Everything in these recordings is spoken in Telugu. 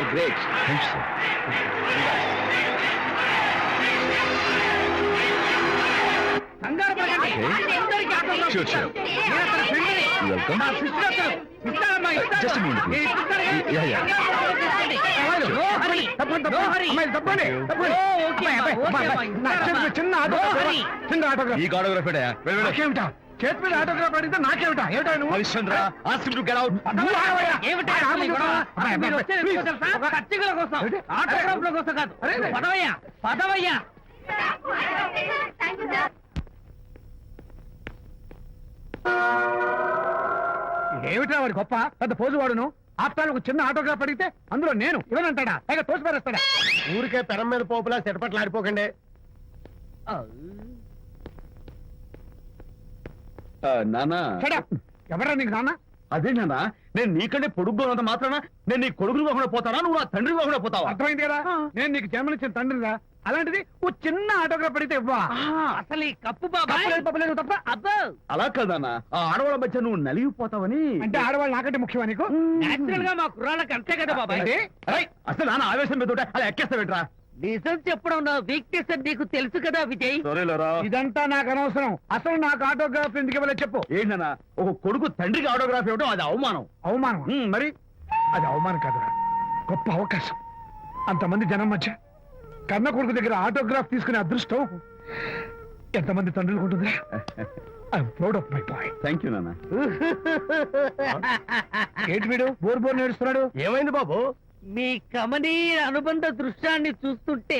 Are great. Thanks sir. Sure, sure. Welcome. Just a minute, please. Yeah, yeah. చిన్న ఆటోగ్రాఫ్. ఈ ఆటోగ్రాఫ్ నాకేమిటా? చేతి మీద ఆటోగ్రాఫ్ అడిగితే నాకేమిటా? ఏమిటా నువ్వు? Harishchandra, ask him to get out. ఏమిటా వాడి గొప్ప పెద్ద పోజు వాడును. ఆప్తాను ఒక చిన్న ఆటోగ్రాఫ్ అడిగితే అందులో నేను ఇవ్వనంటాడా? పైగా తోసి పారేస్తాడా? ఊరికే పెరం మీద పోపులా చెట్పట్లు ఆడిపోకండి. నానా, ఎవరా నీకు నాన్న? అదే నానా, నేను నీకంటే పొడుగ్గా ఉన్నంత మాత్రాన నేను నీ కొడుకుని కాకుండా పోతానా, నువ్వు నా తండ్రి కాకుండా పోతావా? అర్థమైంది కదా, నేను నీకు జన్మనిచ్చిన తండ్రిరా. అలాంటిది ఓ చిన్న ఆటోగ్రాఫ్ అడిగితే ఇవ్వా? అసలు ఈ కప్పు బాబా తప్ప అబ్బో. అలా కదన్నా, ఆ ఆడవాళ్ళ మధ్య నువ్వు నలిగిపోతావని. అంటే ఆడవాళ్ళు నాకంటే ముఖ్యమా నీకు? నేచురల్ గా మా కుర్రాళ్ళకి అంతే కదా బాబాయ్. అసలు నాన్న ఆవేశం మీద ఉంటే అలా ఎక్కేస్తావేట్రా? నిజం చెప్పడం నా వీక్నెస్ అని నీకు తెలుసు కదా విజయ్. ఇదంతా నాకు అనవసరం. అసలు నాకు ఆటోగ్రాఫ్ ఎందుకు ఇవ్వలేదు చెప్పు. ఏంటన్నా, ఒక కొడుకు తండ్రికి ఆటోగ్రాఫ్ ఇవ్వడం అది అవమానం. అవమానం? మరి అది అవమానం కాదురా, గొప్ప అవకాశం. అంతమంది జనం మధ్య కన్న కొడుకు దగ్గర ఆటోగ్రాఫ్ తీసుకునే అదృష్టం ఎంతమంది తండ్రులకు ఉంటుందిరా. I'm proud of my boy. Thank you నాన్న. ఏంటి వీడు బోర్ బోర్ నేడుస్తున్నాడు? ఏమైంది బాబు? మీ కమనీయ అనుబంధ దృశ్యాన్ని చూస్తుంటే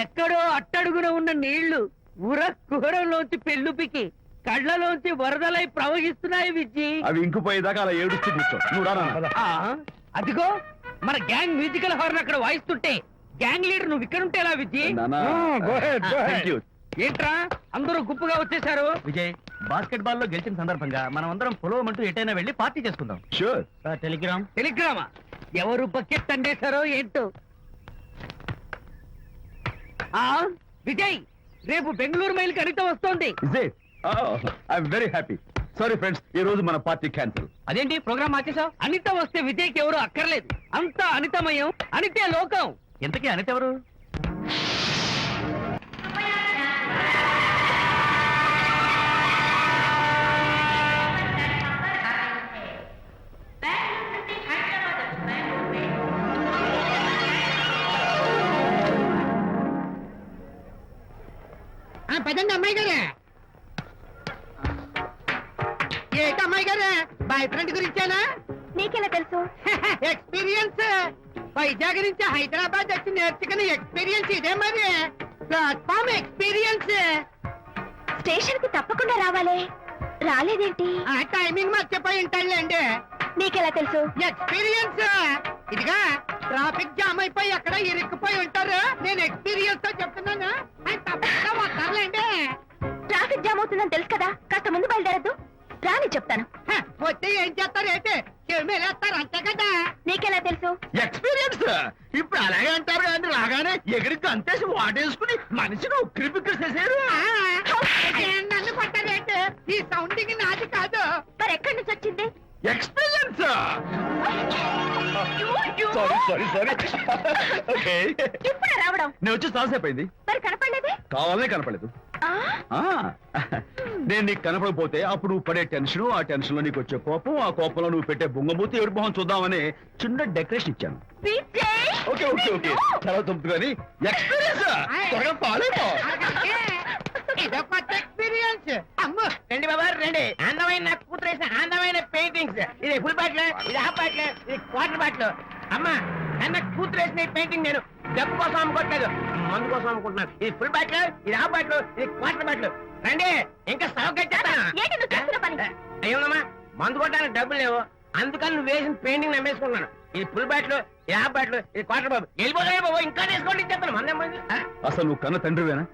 ఎక్కడో అట్టడుగున ఉన్న నీళ్లు ఉర కుహరంలోంచి పెళ్ళుపికి కళ్ళలోంచి వరదలై ప్రవహిస్తున్నాయి విజ్జి. అవి ఇంకుపోయేదాకా అలా ఏడుస్తూ కూర్చో. నువ్వు రానా? అదిగో మన గ్యాంగ్ మ్యూజికల్ హార్న్ అక్కడ వాయిస్తుంటే గ్యాంగ్ లీడర్ నువ్వు ఇక్కడ ఉంటే ఎలా విజ్జి? ఏంట్రా అందరూ గుంపుగా వచ్చేసారు? విజయ్, బాస్కెట్ బాల్ లో గెలిచిన సందర్భంగా మనం అందరం పొలవమంటూ ఎటైనా వెళ్ళి పార్టీ చేసుకుందాం. షూర్. టెలిగ్రామా? ఎవరు బకెట్ అండేశారో ఏంటో. విజయ్, రేపు బెంగళూరు మైల్ అనిత వస్తోంది. I'm very happy. Sorry friends, ఈ రోజు మన పార్టీ క్యాన్సిల్. అదేంటి ప్రోగ్రామ్ మార్చేసావు? అనిత వస్తే విజయ్కి ఎవరు అక్కర్లేదు. అంతా అనితమయం, అనితే లోకం. ఇంతకీ అనిత ఎవరు? పదండి అమ్మాయి గారే. ఏంటి అమ్మాయి గారే, బాయ్ ఫ్రెండ్ గురించేనా? నీకెలా తెలుసు? ఎక్స్పీరియన్స్. వైజాగ్ నుంచి హైదరాబాద్ వచ్చి నేర్చుకున్న ఎక్స్పీరియన్స్ ఇదే మరి. Platform experience. స్టేషన్ కి తప్పకుండా రావాలే, రాలేదేంటి? ఆ టైమింగ్ మర్చిపోయి ఉంటాడులేండి. నీకెలా తెలుసు? ఎక్స్పీరియన్స్. ఇదిగా ట్రాఫిక్ జామ్ అయిపోయి ఎక్కడ ఇరుక్కుపోయి ఉంటారు. నేను ఎక్స్పీరియన్స్ తో చెప్తున్నాను. తప్పకుండా వస్తారులేండి. ట్రాఫిక్ జామ్ అవుతుందని తెలుసు కదా, కాస్త ముందు బయలుదేరద్దు. రాని చెప్తాను. వచ్చి ఏం చేస్తారు ఏంటి? చెమేలేస్తారు అంతే కదా. నీకెలా తెలుసు? ఎక్స్పీరియన్స్. ఇప్పుడు అలాగే అంటారు కానీ రాగానే ఎగిరికి అంతేసి వాటేసుకుని మనిషిని ఉక్కిరి బిక్కిరి చేశారు. నన్ను కొట్టారేంటి? ఈ సౌండింగ్ నాది కాదు. మరి ఎక్కడి నుంచి వచ్చింది? ఎక్స్పీరియన్స్. సారీ. ఇప్పుడే రావడం? నేను వచ్చి చాలాసేపు అయింది. మరి కనపడలేదే? కావాలనే కనపడలేదు. నేను నీకు కనపడకపోతే అప్పుడు నువ్వు పడే టెన్షన్, ఆ టెన్షన్ లో నీకు వచ్చే కోపం, ఆ కోపంలో నువ్వు పెట్టే బొంగమూతి ఏడు మొహం చూద్దామని చిన్న డెకరేషన్ ఇచ్చాను. ఓకే చాలా తొమ్మిది కానీ ఎక్స్పీరియన్స్. త్వరగా పాలేపో. ఇదో కొత్త ఎక్స్పీరియన్స్. అమ్ము రండి బాబా రండి. అందమైన నాకు కూతురేసిన అందమైన పెయింటింగ్స్. ఇది ఫుల్ బాట్లు, ఇది హాఫ్ బాట్లు, ఇది క్వార్టర్ బాట్లు. అమ్మా, అన్న కూతురేసిన ఈ పెయింటింగ్ నేను డబ్బు కోసం అమ్ముకోవట్లేదు, మందు కోసం అమ్ముకుంటున్నాను. ఇది ఫుల్ బాట్లు, ఇది హాఫ్ బాట్లు, ఇది క్వార్టర్ బాట్లు. రండి ఇంకా అయ్యోనమ్మా, మందు కొట్టడానికి డబ్బులు లేవు, అందుకని నువ్వు వేసిన పెయింటింగ్ నమ్మేసుకుంటున్నాను. ఇది ఫుల్ బాట్లు, ఇది హాఫ్ బాట్లు, ఇది క్వార్టర్ బాబు. వెళ్ళిపోతాయి బాబు, ఇంకా తీసుకోండి చెప్తాను. మంది అసలు నువ్వు కన్న తండ్రివేనా?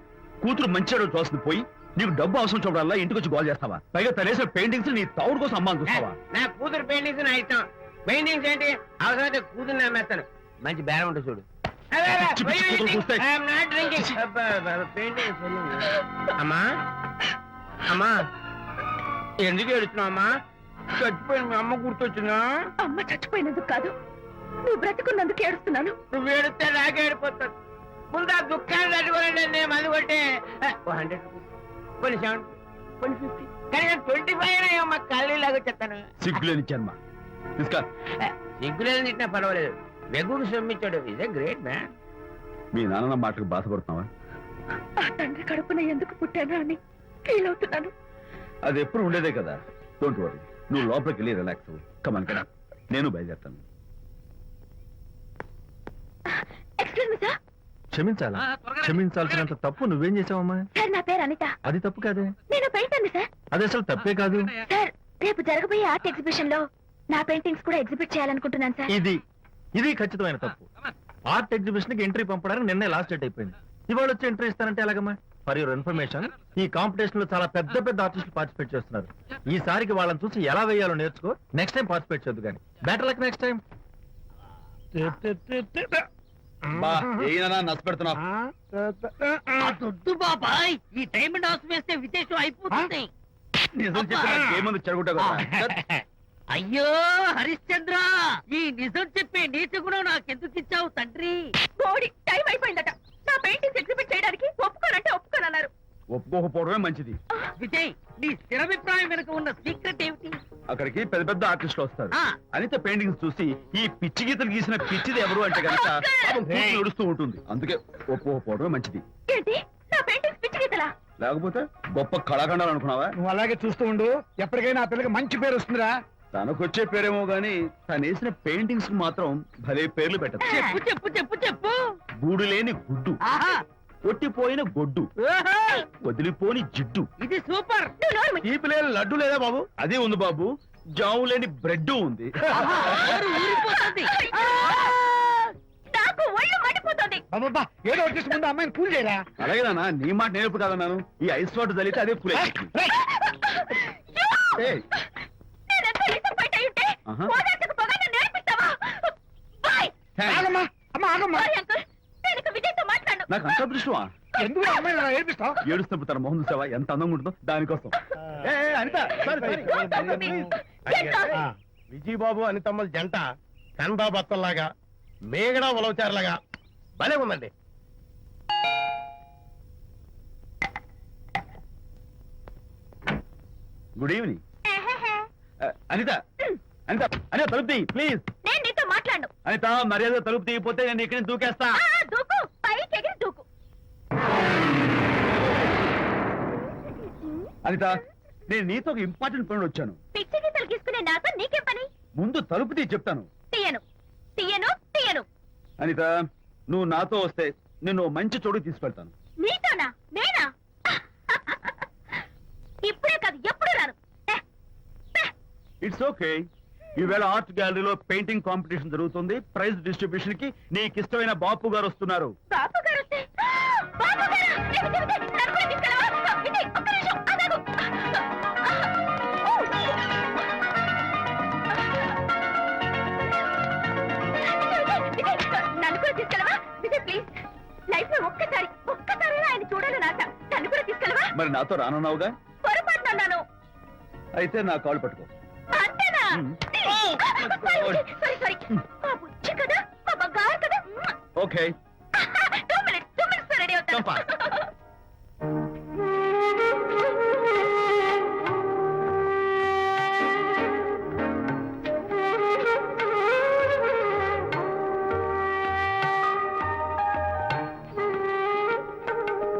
కూతురు మంచిగా చూస్తుంది పోయి నీకు డబ్బు అవసరం చూడాలా ఇంటికి వచ్చి గోల్ చేస్తావా? పైగా తనేసిన పెయింటింగ్స్ నీ తౌడు కోసం అమ్మాని చూస్తావా? నా కూతురు పెయింటింగ్స్ నా ఇష్టం. పెయింటింగ్స్ ఏంటి అవసరమైతే కూతురు నమ్మేస్తాను. మంచి బేరం ఉంటుంది చూడు. అమ్మా అమ్మా, ఎందుకు ఏడుస్తున్నావు అమ్మా? చచ్చిపోయిన మీ అమ్మ గుర్తొచ్చిందా? అమ్మ చచ్చిపోయినందుకు కాదు, నువ్వు బ్రతుకున్నందుకు ఏడుస్తున్నాను. నువ్వు ఏడితే నాకే ఏడిపోతుంది. ముందు ఆ దుఃఖాన్ని తట్టుకోనండి. నేను మందు కొట్టే 100 కొన్ని 70 కొన్ని 50 కానీ 25 అయ్యో మా కళ్ళు లాగా చెప్తాను. సిగ్గులేని జన్మ. తీసుకో. సిగ్గులేదు తిట్టినా పర్వాలేదు. వెగుడు సొమ్మించాడు. ఇదే గ్రేట్ మ్యాన్. మీ నాన్న మాటకు బాధపడుతున్నావా? ఆ తండ్రి కడుపున ఎందుకు పుట్టానా అని ఫీల్ అవుతున్నాను. అది ఎప్పుడు ఉండేదే కదా. డోంట్ వరీ, నువ్వు లోపలికి వెళ్ళి రిలాక్స్ అవ్వు. కమాన్ కదా, నేను బయలుదేరుతాను. Excuse me sir. క్షమించాలా? క్షమించాల్సినంత తప్పు నువ్వేం చేసావమ్మా? సార్ నా పేరు అనిత. అది తప్పు కాదే. నేను పెయింటర్ సార్. అది అసలు తప్పే కాదు. సార్ రేపు జరగబోయే ఆర్ట్ ఎగ్జిబిషన్ లో నా పెయింటింగ్స్ కూడా ఎగ్జిబిట్ చేయాలనుకుంటున్నాను సార్. ఇది ఖచ్చితమైన తప్పు. ఆర్ట్ ఎగ్జిబిషన్ కి ఎంట్రీ పంపడానికి నిన్నే లాస్ట్ డేట్ అయిపోయింది. ఇవాళ వచ్చి ఎంట్రీ ఇస్తానంటే ఎలాగమ్మా? ఫర్ యువర్ ఇన్ఫర్మేషన్, ఈ కాంపిటీషన్ లో చాలా పెద్ద పెద్ద ఆర్టిస్టులు పార్టిసిపేట్ చేస్తున్నారు. ఈసారికి వాళ్ళని చూసి ఎలా వేయాలో నేర్చుకో. నెక్స్ట్ టైం పార్టిసిపేట్ చేయొద్దు కానీ. Better luck next time. నష్టపెడుతున్నావు. దొడ్డు బాబాయ్, ఈ డైమండ్ హౌస్ వేస్తే విశేషం అయిపోతుంది. నిజం చెప్పిన ఏమంది చెడగొట్టావు కదా. అయ్యో హరిశ్చంద్ర, ఈ నిజం చెప్పే నీతి గుణం నాకెందుకు ఇచ్చావు తండ్రి? బోడి టైం అయిపోయిందట. నా పెయింటింగ్స్ ఎగ్జిబిట్ చేయడానికి ఒప్పుకోనంటే ఒప్పుకోనన్నారు. ఒప్పుకోకపోవడమే మంచిది. విజయ్, నీ స్థిరాభిప్రాయం వెనుక ఉన్న సీక్రెట్ ఏమిటి? అక్కడికి పెద్ద పెద్ద ఆర్టిస్టులు వస్తారు. ఆ. అనిత పెయింటింగ్స్ చూసి ఈ పిచ్చి గీతలు గీసిన పిచ్చిది ఎవరు అంటే కనుక నడుస్తూ ఉంటుంది. అందుకే ఒప్పుకోకపోవడమే మంచిది. ఏంటి నా పెయింటింగ్స్ పిచ్చి గీతలా? లేకపోతే గొప్ప కళాఖండాలు అనుకున్నావా? నువ్వు అలాగే చూస్తూ ఉండు. ఎప్పటికైనా ఆ పిల్లకి మంచి పేరు వస్తుందిరా. తనకొచ్చే పేరేమో గాని తను వేసిన పెయింటింగ్స్ కు మాత్రం భలే పేర్లు పెట్టదు. చెప్పు చెప్పు చెప్పు చెప్పు. గూడు లేని గుడ్డు, ఆహా, కొట్టిపోయిన గొడ్డు, ఓహో, వదిలిపోని జిడ్డు. ఇది సూపర్. నువ్వు నోరు మూయి. ఈ పిల్లలు లడ్డు లేదా బాబు? అదే ఉంది బాబు. జాము లేని బ్రెడ్ ఉంది. ఆహా, నోరు ఊరిపోతుంది. అయ్యో! నాకు ఒళ్ళు మండిపోతుంది. అబ్బబ్బా, ఏదో వచ్చేసి ముందు అమ్మాయిని పూజ చేయరా. అలాగే నాన్న, నీ మాట నేర్పు కాదన్నాను. ఈ ఐస్ వాటర్ చల్లితే అదే పూలే. నేనెంత disappoint అయి ఉంటే, ఆహా. ఓదార్చకు పోగా నన్ను నేర్పిస్తావా? బాయ్. ఆగమ్మా, అమ్మ ఆగమ్మా. సారీ అంకుల్, నేను ఇక విజయ్తో మాట్లాడను. నాకు అంత దృష్టమా? ఎందుకు ఆ అమ్మాయిని అలా ఏడిపిస్తావు? ఏడుస్తున్నప్పుడు తన మొహం చూసావా ఎంత అందంగా ఉంటుందో దానికోసం. Anitha, sorry, sorry. Don't talk to me. Get out. Vijaya Babu అనితమ్మల జంట కందా బత్తల్లాగా మేగడ ఉలవచారులాగా భలే ఉందండి. Good evening. అనిత, అనిత, అనిత తలుపు తీయి ప్లీజ్. నేను నీతో మాట్లాడను. అనిత, మర్యాద తలుపు తీయకపోతే నేను ఇక్కడి నుంచి దూకేస్తా. దూకు, పైకి ఎగిరి దూకు. అనిత, నేను నీతో ఒక ఇంపార్టెంట్ పని వచ్చాను. పిచ్చి గీతలు గీసుకునే నాతో నీకేం పని? ముందు తలుపు తీయి చెప్తాను. తీయను, తీయను, తీయను. అనిత, నువ్వు నాతో వస్తే నిన్ను మంచి చోటు తీసుకెళ్తాను. నీతోనా? నేనా? ఇప్పుడే కాదు, ఎప్పుడు రాను. It's okay. ఈవేళ ఆర్ట్ గ్యాలరీలో పెయింటింగ్ కాంపిటీషన్ జరుగుతుంది. ప్రైజ్ డిస్ట్రిబ్యూషన్ కి నీకు ఇష్టమైన బాపు గారు వస్తున్నారు. బాపు గారు వస్తే, బాపు గారా? విజయ్, విజయ్, నన్ను కూడా తీసుకెళ్ళవా? విజయ్, ఒక్క నిమిషం, ఆగాగు. విజయ్, నన్ను కూడా తీసుకెళ్ళవా? విజయ్ ప్లీజ్, లైఫ్ లో ఒక్కసారి ఆయన చూడాలని ఆశ. నన్ను కూడా తీసుకెళ్ళవా? మరి నాతో రానున్నావుగా? పొరపాటున అన్నాను. అయితే నా కాల్ పట్టుకో. అంతేనా? సారీ. మా బుజ్జి కదా, మా బంగారు కదా. ఓకే. 2 minutes లో రెడీ అవుతాను. Come fast.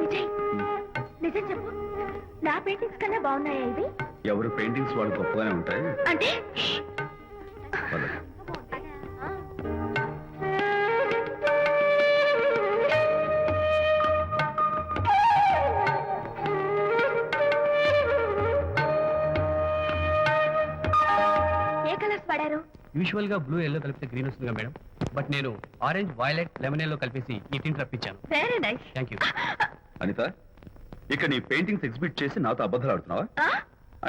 విజయ్, నిజం చెప్పు, నా పెయింటింగ్స్ కన్నా బాగున్నాయా ఇవి? ఎవరు పెయింటింగ్స్ వాళ్ళు గొప్పగానే ఉంటాయి. అంటే పద. ఏ కలర్స్ వాడారు? యూజువల్ గా బ్లూ ఎల్లో కలిపితే గ్రీన్ వస్తుందిగా మేడం, బట్ నేను ఆరెంజ్ వైలెట్ లెమన్ ఎల్లో కలిపేసి ఈ టింట్ రప్పించాను. Very nice. Thank you. Anitha, ఇక నీ పెయింటింగ్స్ ఎగ్జిబిట్ చేసి నాతో అబద్ధాలు ఆడుతున్నావా?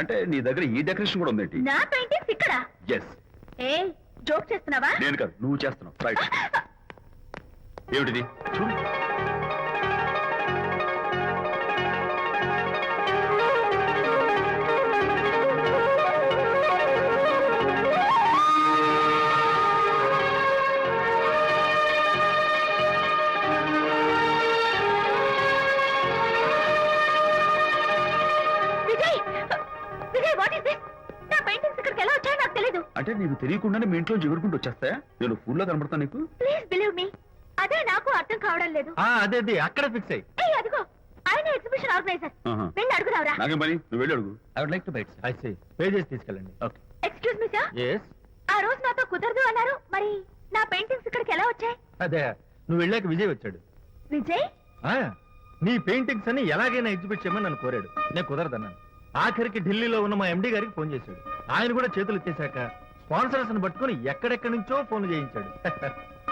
అంటే నీ దగ్గర ఈ డెకరేషన్ కూడా ఉందేంటి? నా పెయింటింగ్స్ ఇక్కడ? ఎస్. ఏ జోక్ చేస్తున్నావా? నేను కాదు, నువ్వు చేస్తున్నావు. రైట్. ఏమిటిది చూడు. అంటే నీకు తెలియకుండానే మీ ఇంట్లో ఎగురుకుంటూ వచ్చేస్తాయా? నేను ఫుల్లో కనబడతా నీకు? ప్లీజ్ బిలీవ్ మీ, అదే నాకు అర్థం కావడం లేదు. అదే అక్కడ ఫిక్స్ అయ్యి. ఏయ్, అదిగో ఆయన ఎగ్జిబిషన్ ఆర్గనైజర్. ఆహా. వెళ్ళి అడుగుదావరా. నాకేం పని, నువ్వు వెళ్ళి అడుగు. I would like to bite I see, pay చేసి తీసుకెళ్ళండి. Okay. Excuse me sir, yes. ఆ రోజు నాతో కుదరదు అన్నారు, మరి నా పెయింటింగ్స్ ఇక్కడికి ఎలా వచ్చాయి? అదే నువ్వు వెళ్ళాక విజయ్ వచ్చాడు. విజయ్? నీ పెయింటింగ్స్ అని ఎలాగైనా ఎగ్జిబిట్ చేయమని నన్ను కోరాడు. నేను కుదరదన్నాను. ఆఖరికి ఢిల్లీలో ఉన్న మా ఎండి గారికి ఫోన్ చేశాడు. ఆయన కూడా చేతులు ఎత్తేశాక స్పాన్సర్స్ ని పట్టుకుని ఎక్కడెక్కడి నుంచో ఫోన్ చేయించాడు.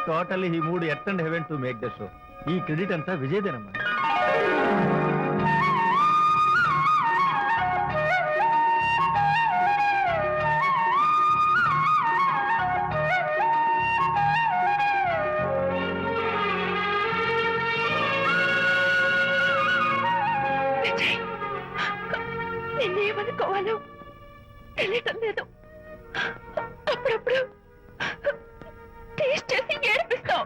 Totally he mood earth and heaven to make the show. ఈ క్రెడిట్ అంతా విజయ్దేనమ్మా. విజయ్, నిన్నేమనుకోవాలో తెలియటం లేదు. అప్పుడప్పుడు టేస్ట్ చేసి ఏడిపిస్తావు.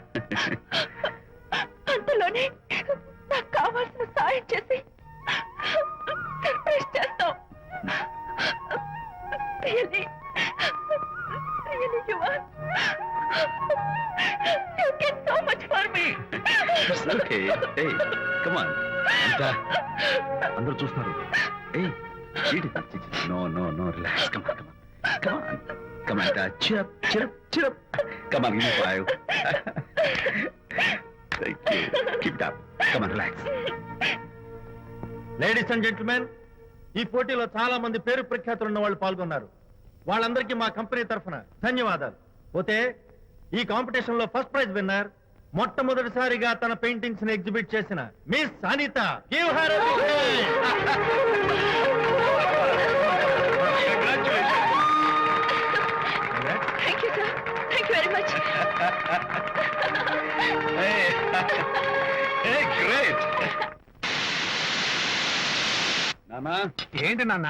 అంతలోనే నాకు కావాల్సిన సాయం చేసి సర్ప్రైజ్ చేస్తావు. Really, you are. You get so much for me. It's okay. Hey, come on. Anita, అందరూ చూస్తున్నారు. Hey, no, relax. Come on. Come on, Anita. Cheer up. Come on, give me 5. Thank you. Keep it up. Come on, relax. Ladies and gentlemen, ఈ పోటీలో చాలా మంది పేరు ప్రఖ్యాతులు ఉన్న వాళ్ళు పాల్గొన్నారు. వాళ్ళందరికీ మా కంపెనీ తరఫున ధన్యవాదాలు. పోతే ఈ కాంపిటీషన్ లో ఫస్ట్ ప్రైజ్ విన్నర్, మొట్టమొదటిసారిగా తన పెయింటింగ్స్ ని ఎగ్జిబిట్ చేసిన miss Anitha. Give her a big hand. Thank you, sir. Thank you very much. Hey, great. నానా, ఏంటి నాన్న?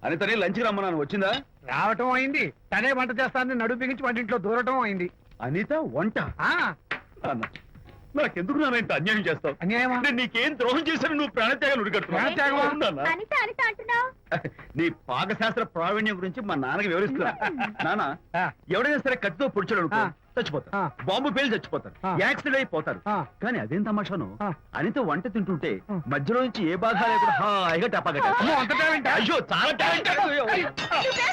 అనితని లంచ్కి రమ్మన్నాను, వచ్చిందా? రావటం అయింది, తనే వంట చేస్తానని నడుపు బిగించి వంటింట్లో దూరటం అయింది. అనిత వంట? ఆ నాన్న, నాకెందుకు నాన్న ఇంత అన్యాయం చేస్తావు? అన్యాయమా? నేను నీకేం ద్రోహం చేశాను? నువ్వు ప్రాణత్యాగం ప్రాణత్యాగమా? అనిత అంటున్నావు. నీ పాకశాస్త్ర ప్రావీణ్యం గురించి మా నాన్నకి వివరిస్తున్నా. నాన్న, ఆ. ఎవడైనా సరే కత్తితో పొడిచాడు అనుకో, ఆ. చచ్చిపోతారు. ఆ. బాంబు పేలు చచ్చిపోతారు, ఆ. యాక్సిడెంట్ అయిపోతారు. ఆ. కానీ అదేం తమాషాను, ఆ. అనిత వంట తింటుంటే ఆ. మధ్యలో నుంచి ఏ బాధ లేకుండా హాయిగా టపాగట. అమ్మో, అంత టాలెంటా? అయ్యో, చాలా టాలెంట్. నువ్వే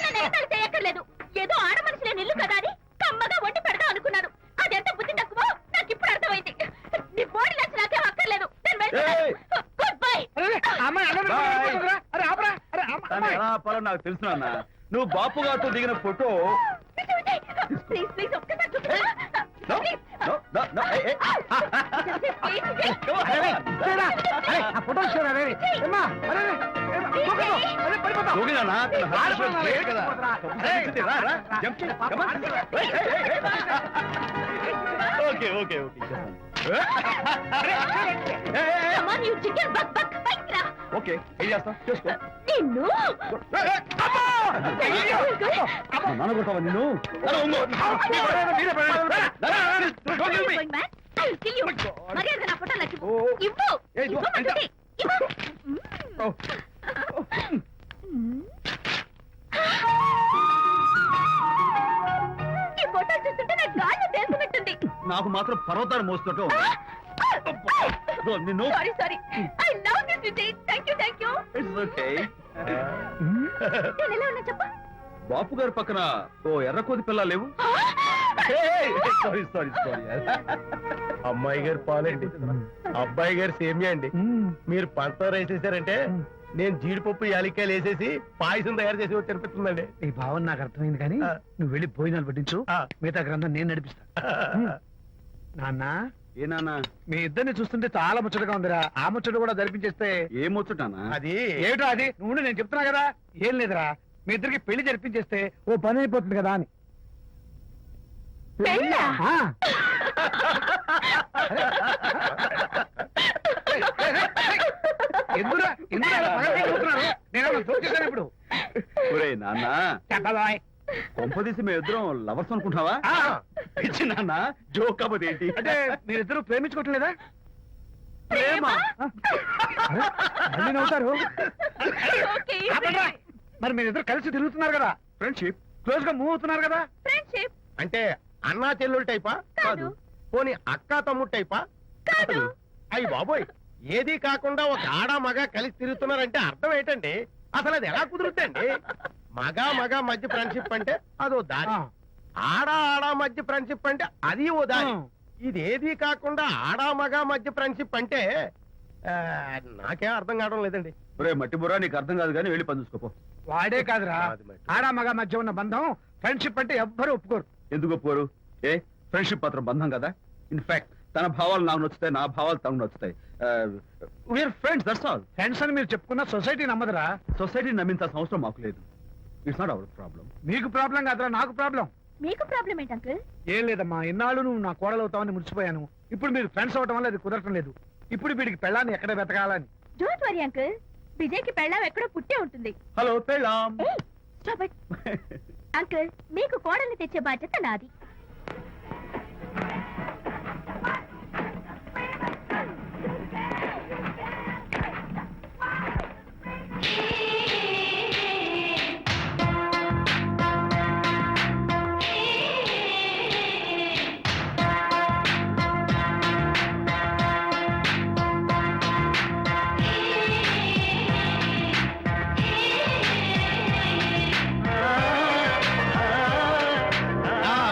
నన్ను ఎగతాళి చేయక్కర్లేదు. ఏదో ఆడ మనిషిలో నిల్లు కదా అని కమ్మగా వండి పెడతా అనుకున్నాను. అదెంత బుద్ధి తక్కువ నాకు ఇప్పుడు అర్థమైంది. నీ బాడీ నచ్చి నాకేం అక్కర్లేదు. ఏయ్. Good bye. అరే, అమ్మాయి, అరే, Bye. అరే, ఆపరా. అరే, తను అమ్మాయి. ఎలా ఆపాలో నాకు తెలుసు నాన్న. నువ్వు బాపు గారితో దిగిన ఫోటో. ప్లీజ్ ఒక్కసారి చూపించు. No, no, hey, hey. Come on. చూడరా, అరే, ఆ ఫోటో చూడరా, అరే, ఏమ్మా, అరే, ఏమ్మా, దూకదు, అరే, పడిపోతావు. దూకినా నా? తన heart ఆడపిల్ల was great కదా. ఏయ్, రా, రా, jump చేయి. Come on. Hey, hey. Okay. Come on, you chicken, buck. పైకి రా. ఓకే, ఏం చేస్తావు? చేసుకో. నిన్ను నాన్న కొడతావా నిన్ను? మీరే పడండి. Going mad? I will kill you. మర్యాదగా నా ఫోటో నాకు ఇవ్వు. ఇవ్వు. ఏయ్, ఇవ్వు. ఇవ్వమంటుంది. ఇవ్వు. ఈ ఫోటో చూస్తుంటే నాకు గాల్లో తేలుతున్నట్టుంది. నాకు మాత్రం పర్వతాన్ని మోస్తుంటావు. నిన్ను. Sorry. I love this Vijay. Thank you. It's okay. నేను ఎలా ఉన్నా చెప్పు. బాపు గారి పక్కన ఓ ఎర్ర కోతి పిల్ల లేవు? సారీ. అమ్మాయి గారు పాలండి, అబ్బాయి గారు సేమియా అండి. మీరు పంచదార వేసేసారంటే నేను జీడిపప్పు యాలిక్కాయలు వేసేసి పాయసం తయారు చేసి వచ్చి అనిపిస్తుందండి. ఈ భావన నాకు అర్థమైంది, కానీ ఆ. నువ్వు వెళ్ళి భోజనాలు పట్టించు, ఆ. మిగతా గ్రంథం నేను నడిపిస్తా. నాన్న, ఏ నాన్న? మీ ఇద్దరిని చూస్తుంటే చాలా ముచ్చటగా ఉందిరా. ఆ ముచ్చట కూడా జరిపించేస్తే. ఏమొచ్చుటానా? అది ఏమిటో అది? నువ్వు నేను చెప్తున్నా కదా. ఏం లేదురా, మీ ఇద్దరికి పెళ్లి జరిపించేస్తే ఓ పని అయిపోతుంది కదా అని. పెళ్ళా? ఆ. ఎందుకురా అలా పగలబడి నవ్వుతున్నారు? నేనేమన్నా జోక్ చేశాను ఇప్పుడు? ఒరే నాన్న, చెప్పబాయ్. కొంపదీసి మేము ఇద్దరం లవర్స్ అనుకుంటావా? ఆ. పిచ్చి నాన్న, జోక్ కాబట్టి ఏంటి? అంటే మీరిద్దరూ ప్రేమించుకోవట్లేదా? ప్రేమ? ఆ? అరే, మళ్ళీ నవ్వుతారు. Okay, ఆపండ్రా. మరి మీరిద్దరు కలిసి తిరుగుతున్నారు కదా. ఫ్రెండ్షిప్. క్లోజ్ గా మూవ్ అవుతున్నారు కదా. ఫ్రెండ్షిప్ అంటే అన్నా చెల్లెలు టైపా? కాదు. పోనీ అక్క తమ్ముడు టైపా? కాదు. అయ్యి బాబోయ్, ఏది కాకుండా ఒక ఆడ మగ కలిసి తిరుగుతున్నారంటే అర్థం ఏంటండి? అసలు అది ఎలా కుదురుద్దండి? మగ మధ్య ఫ్రెండ్షిప్ అంటే అదో దారి, ఆడ మధ్య ఫ్రెండ్షిప్ అంటే అది ఓ దారి. ఇదేది కాకుండా ఆడ మగ మధ్య ఫ్రెండ్షిప్ అంటే నాకేం అర్థం కావడం లేదండి. ఒరే మట్టి బుర్రా, నీకు అర్థం కాదు కానీ వెళ్ళి పని చూసుకోపో. వాడే కాదురా, కాదు మరి. ఆడ మగ మధ్య ఉన్న బంధం ఫ్రెండ్షిప్ అంటే ఎవ్వరు ఒప్పుకోరు. ఎందుకు ఒప్పుకోరు? ఫ్రెండ్షిప్ మాత్రం బంధం కదా. ఇన్ఫాక్ట్ తన భావాలు నాకు నచ్చుతాయి, నా భావాలు తనకు నచ్చుతాయి. We are friends, that's all. Friends అని మీరు చెప్పుకున్న సొసైటీ నమ్మదురా. సొసైటీని నమ్మించాల్సిన అవసరం మాకు లేదు. It's not our problem. మీకు ప్రాబ్లం కాదురా, నాకు ప్రాబ్లం. మీకు ప్రాబ్లం ఏంటి అంకుల్? ఏం లేదమ్మా, ఇన్నాళ్ళు నువ్వు నా కోడలు అవుతావని మురిసిపోయాను. ఇప్పుడు మీరు ఫ్రెండ్స్ అవటం వల్ల అది కుదరటం లేదు. ఇప్పుడు వీడికి పెళ్ళాన్ని ఎక్కడ వెతకాలని. డోంట్ వరీ అంకుల్, విజయ్కి పెళ్ళాం ఎక్కడో పుట్టే ఉంటుంది. హలో పెళ్ళాం. ఏయ్, stop it. అంకుల్, మీకు కోడల్ని తెచ్చే బాధ్యత నాది.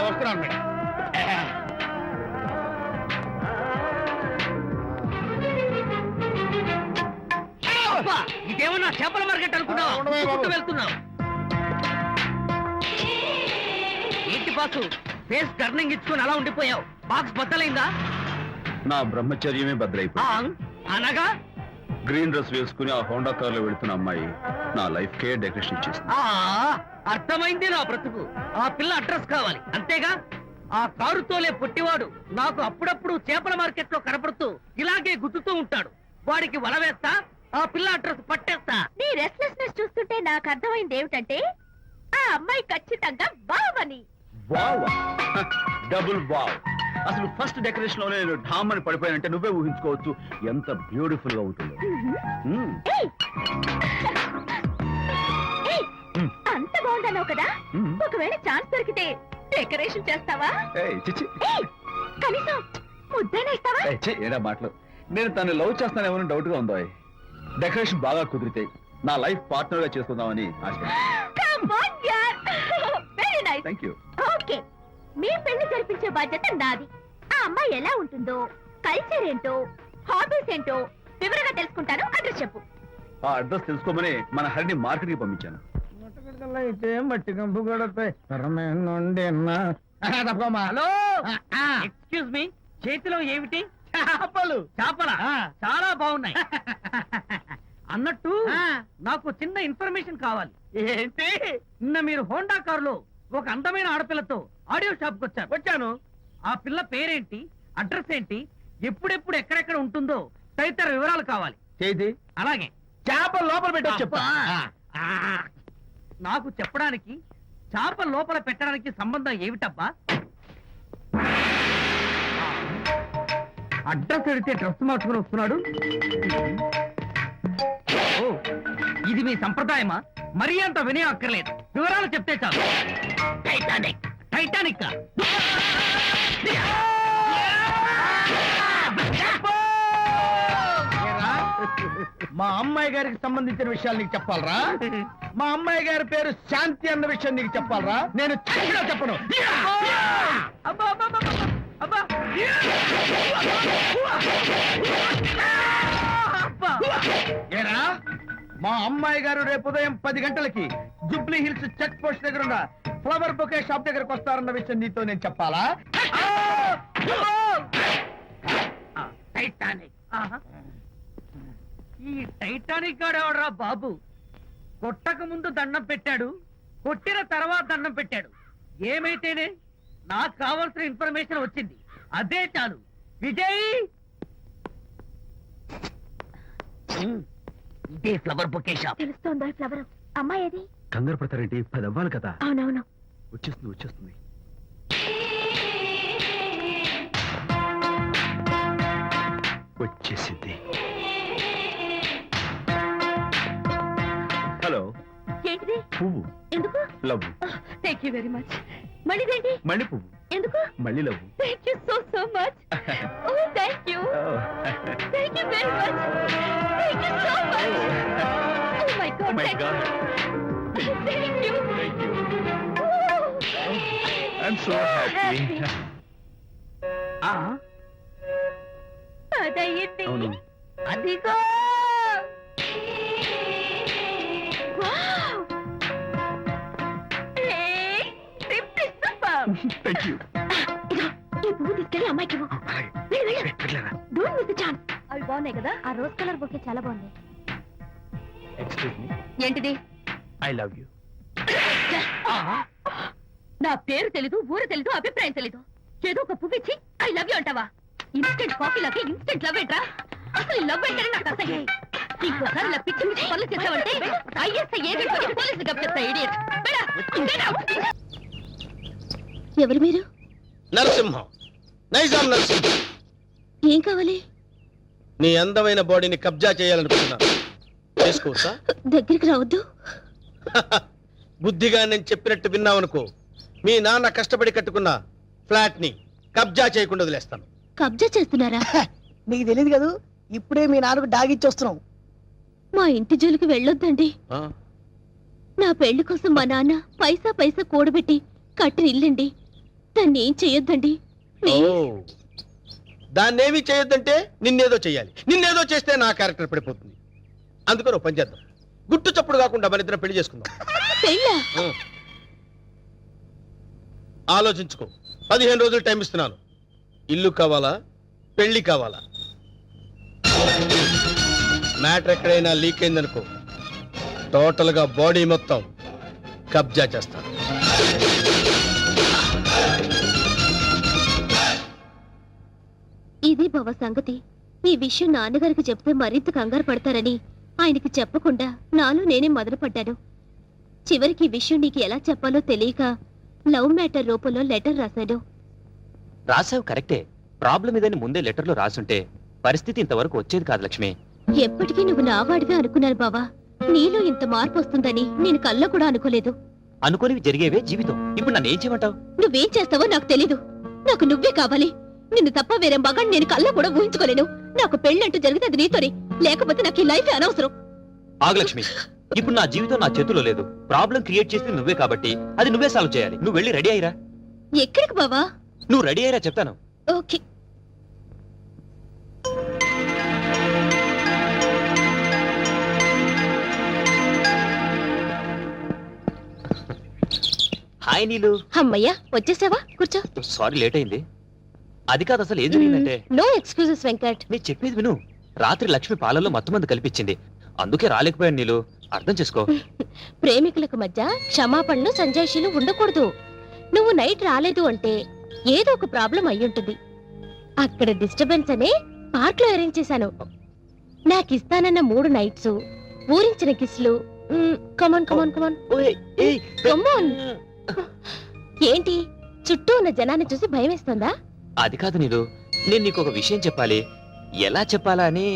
వస్తున్నాను మేడం. ఇదేమన్నా చేపల మార్కెట్ అనుకున్నావా? ఉండవే బాబు. చుట్టూ వెళ్తున్నావు ఏంటి బాసు? ఫేస్ టర్నింగ్ ఇచ్చుకొని అలా ఉండిపోయావు. బాక్స్ బద్దలైందా? నా బ్రహ్మచర్యమే బద్దలైపోయింది. అనగా గ్రీన్ డ్రెస్ వేసుకుని ఆ హోండా కార్ లో వెళుతున్న అమ్మాయి నా లైఫ్ కే డెకరేషన్ ఇచ్చేసింది. అర్థమైంది నా బ్రతుకు. ఆ పిల్ల అడ్రస్ కావాలి అంతేగా? ఆ కారుతోలే పొట్టివాడు నాకు అప్పుడప్పుడు చేపల మార్కెట్ లో కనపడుతూ ఇలాగే గుద్దుతూ ఉంటాడు. వాడికి వల వేస్తా, ఆ పిల్ల అడ్రస్ పట్టేస్తా. నీ రెస్ట్లెస్నెస్ చూస్తుంటే నాకు అర్థమైంది ఏమిటంటే ఆ అమ్మాయి ఖచ్చితంగా బావని. Wow, double wow. అసలు ఫస్ట్ డెకరేషన్ లోనే నేను ఢామ్ అని పడిపోయానంటే నువ్వే ఊహించుకోవచ్చు ఎంత బ్యూటిఫుల్ గా ఉంటుందో. మ్మ్. ఏయ్! ఏయ్! అంత బాగుందన్నావు కదా, మ్మ్. ఒకవేళ ఛాన్స్ దొరికితే డెకరేషన్ చేస్తావా? ఏయ్, చిచ్చి. ఏయ్! కనీసం ముద్దైనా ఇస్తావా? ఏయ్, ఛీ, ఏడా మాటలు. నేను తను లవ్ చేస్తానేమో డౌట్ గా ఉందో. డెకరేషన్ బాగా కుదిరితే నా లైఫ్ పార్ట్నర్ గా చేసుకుందామని ఆశ. Come on, yaar. Very nice. Thank you. Okay, మీ పెళ్లి జరిపించే బాధ్యత నాది. ఆ అమ్మాయి ఎలా ఉంటుందో, కల్చర్ ఏంటో, హాబీస్ ఏంటో వివరంగా తెలుసుకుంటాను. అడ్రస్ చెప్పు. ఆ అడ్రస్ తెలుసుకోమని మన హరిని మార్కెట్ కి పంపించాను. అయితే మట్టి కంపు కూడా హలో, ఎక్స్క్యూజ్ మీ, చేతిలో ఏమిటి? చేపలు. చేపలా? చాలా బాగున్నాయి. అన్నట్టు నాకు చిన్న ఇన్ఫర్మేషన్ కావాలి. ఏంటి? నిన్న మీరు హోండా కారులో ఒక అందమైన ఆడపిల్లతో ఆడియో షాప్ కు వచ్చాను. ఆ పిల్ల పేరేంటి, అడ్రస్ ఏంటి, ఎప్పుడెప్పుడు ఎక్కడెక్కడ ఉంటుందో తదితర వివరాలు కావాలి. చేతి అలాగే చేపలు లోపల పెట్టొచ్చు చెప్తా. ఆ, నాకు చెప్పడానికి చేప లోపల పెట్టడానికి సంబంధం ఏమిటబ్బా? అడ్రస్ అడిగితే డ్రెస్ మార్చుకుని వస్తున్నాడు. ఓ, ఇది మీ సంప్రదాయమా? మరీ అంత వినయం అక్కర్లేదు, వివరాలు చెప్తే చాలు. టైటానిక్. టైటానిక్ మా అమ్మాయి గారికి సంబంధించిన విషయాలు నీకు చెప్పాలరా? మా అమ్మాయి గారి పేరు శాంతి అన్న విషయం నీకు చెప్పాలరా? నేను చచ్చినా చెప్పను. అబ్బా అబ్బా అబ్బా, అబ్బా అబ్బా. ఏరా, మా అమ్మాయి గారు రేపు ఉదయం 10 గంటలకి జుబ్లీ హిల్స్ చెక్ పోస్ట్ దగ్గర ఉన్న ఫ్లవర్ బొకే షాప్ దగ్గరకు వస్తారన్న విషయం నీతో నేను చెప్పాలా? టైటానిక్. ఆహా. ఈ టైటానిక్ గాడెవడరా బాబు? కొట్టక ముందు దండం పెట్టాడు, కొట్టిన తర్వాత దండం పెట్టాడు. ఏమైతేనే నాకు కావాల్సిన ఇన్ఫర్మేషన్ వచ్చింది, అదే చాలు. విజయ్, ఇదే ఫ్లవర్ బొకే షాప్. తెలుస్తోందా ఫ్లవర్? అమ్మాయి ఏది? కంగారు పడతారేంటి? 10 అవ్వాలి కదా. అవునవును. వచ్చేస్తుంది వచ్చేస్తుంది. వచ్చేసింది. హలో. ఏంటిది? పువ్వు. ఎందుకు? Love. Thank you very much మళ్ళీదేంటి మళ్ళీ పువ్వు ఎందుకు మళ్ళీ love thank you so much oh thank you thank you very much thank you so much oh my god my god thank you thank you I'm so happy అదయ్యింది అవును అదిగో wow a simply super thank you ఈ పువ్వు తీసుకెళ్ళి అమ్మాయికి ఇవ్వు. వెళ్ళు. Don't miss the chance. అవి బాగున్నాయి కదా ఆ రోజ్ కలర్ బొకే చాలా బాగుంది ఎక్స్క్యూజ్ మీ ఏంటిది ఐ లవ్ యూ నా పేరు తెలీదు ఊరు తెలీదు అభిప్రాయం తెలీదు ఏదో ఒక పువ్వు ఇచ్చి ఐ లవ్ యూ అంటావా ఇన్స్టెంట్ కాఫీ లాగే ఇన్స్టెంట్ లవ్ ఏంట్రా అసలు లవ్ ఏంటని నాకు అసహ్యం ఇంకోసారి ఇలా పిచ్చి పిచ్చి పనులు చేసావంటే ఐఎస్ఐ ఏజెంట్ వచ్చి పోలీసులు కప్పిస్తా ఇడియట్ ఎవరు మీరు నరసింహం, నైజాం నరసింహం. ఏం కావాలి నీ అందమైన బాడీని కబ్జా చేయాలనుకుంటున్నాను. చేసుకోవచ్చా? దగ్గరికి రావద్దు బుద్ధిగా నేను చెప్పినట్టు విన్నావనుకో, మీ నాన్న కష్టపడి కట్టుకున్న ఫ్లాట్ ని కబ్జా చేయకుండా వదిలేస్తాను. కబ్జా చేస్తున్నారా నీకు తెలియదు కదా, ఇప్పుడే మీ నాన్నకు డాగిచ్చి వస్తున్నాం. మా ఇంటి జోలికి వెళ్ళొద్దండి ఆ? నా పెళ్లి కోసం మా నాన్న పైసా పైసా కూడబెట్టి కట్టిన ఇల్లండి దాన్ని ఏం చెయ్యొద్దండి ఓ, దాన్నేమీ చేయొద్దంటే నిన్నేదో చెయ్యాలి. నిన్నేదో చేస్తే నా క్యారెక్టర్ పడిపోతుంది. అందుకని ఓ పని చేద్దాం, గుట్టు చప్పుడు కాకుండా మన ఇద్దరం పెళ్లి చేసుకుందాం. పెళ్ళా ఆ. ఆలోచించుకో, 15 రోజులు టైం ఇస్తున్నాను. ఇల్లు కావాలా, పెళ్లి కావాలా? మ్యాటర్ ఎక్కడైనా లీక్ అయిందనుకో, టోటల్ గా బాడీ మొత్తం కబ్జా చేస్తాను. ఇది బావ సంగతి ఈ విషయం నాన్నగారికి చెప్తే మరింత కంగారు పడతారని ఆయనకి చెప్పకుండా నాలో నేనే మొదలుపడ్డాను. చివరికి ఈ విషయం నీకు ఎలా చెప్పాలో తెలియక లవ్ మ్యాటర్ రూపంలో లెటర్ రాశాను. రాసావు కరెక్టే. ప్రాబ్లం ఇదని ముందే లెటర్లో రాసుంటే పరిస్థితి ఇంతవరకు వచ్చేది కాదు లక్ష్మి. ఎప్పటికీ నువ్వు నావాడిగా అనుకున్నాను బావా, నీలో ఇంత మార్పు వస్తుందని నేను కల్లో కూడా అనుకోలేదు. అనుకోనివి జరిగేవే జీవితం. ఇప్పుడు నన్ను ఏం చేయమంటావు? నువ్వేం చేస్తావో నాకు తెలీదు. నాకు నువ్వే కావాలి. నిన్ను తప్ప వేరే మగాన్ని నేను కల్లో కూడా ఊహించుకోలేను. నాకు పెళ్ళంటూ జరిగితే అది నీతోనే, లేకపోతే నాకు ఈ లైఫ్ అనవసరం. ఆగు లక్ష్మి, ఇప్పుడు నా జీవితం నా చేతిలో లేదు. ప్రాబ్లం క్రియేట్ చేసింది నువ్వే కాబట్టి అది నువ్వే సాల్వ్ చేయాలి. నువ్వు వెళ్ళి రెడీ అయ్యిరా. ఎక్కడికి బావా? నువ్వు రెడీ అయ్యిరా చెప్తాను. ఓకే. హాయ్ నీలు. అమ్మయ్యా వచ్చేసావా? కూర్చో. సారీ లేట్ అయింది. అది కాదు, అసలు ఏం జరిగిందంటే, నో ఎక్స్క్యూజెస్ వెంకట్. నీ చెప్పేది విను. రాత్రి లక్ష్మి పాలల్లో మత్తుమందు కల్పించింది, అందుకే రాలేకపోయాను. నీలు అర్థం చేసుకో. ప్రేమికులకు మధ్య క్షమాపణలు సంజాయిషీలు ఉండకూడదు. నువ్వు నైట్ రాలేదు అంటే ఏదో ఒక ప్రాబ్లం అయ్యుంటుంది. అక్కడ డిస్టర్బెన్స్ అనే పార్క్ లో అరేంజ్ చేశాను. నాకు ఇస్తానన్న 3 నైట్స్, ఊరించిన కిస్లు. కమాన్ కమాన్ కమాన్ ఓయ్, ఏయ్, కమాన్. ఏంటి చుట్టూ ఉన్న జనాన్ని చూసి భయం వేస్తుందా? అది కాదు నీలు, నేను నీకు ఒక విషయం చెప్పాలి. ఎలా చెప్పాలా అని.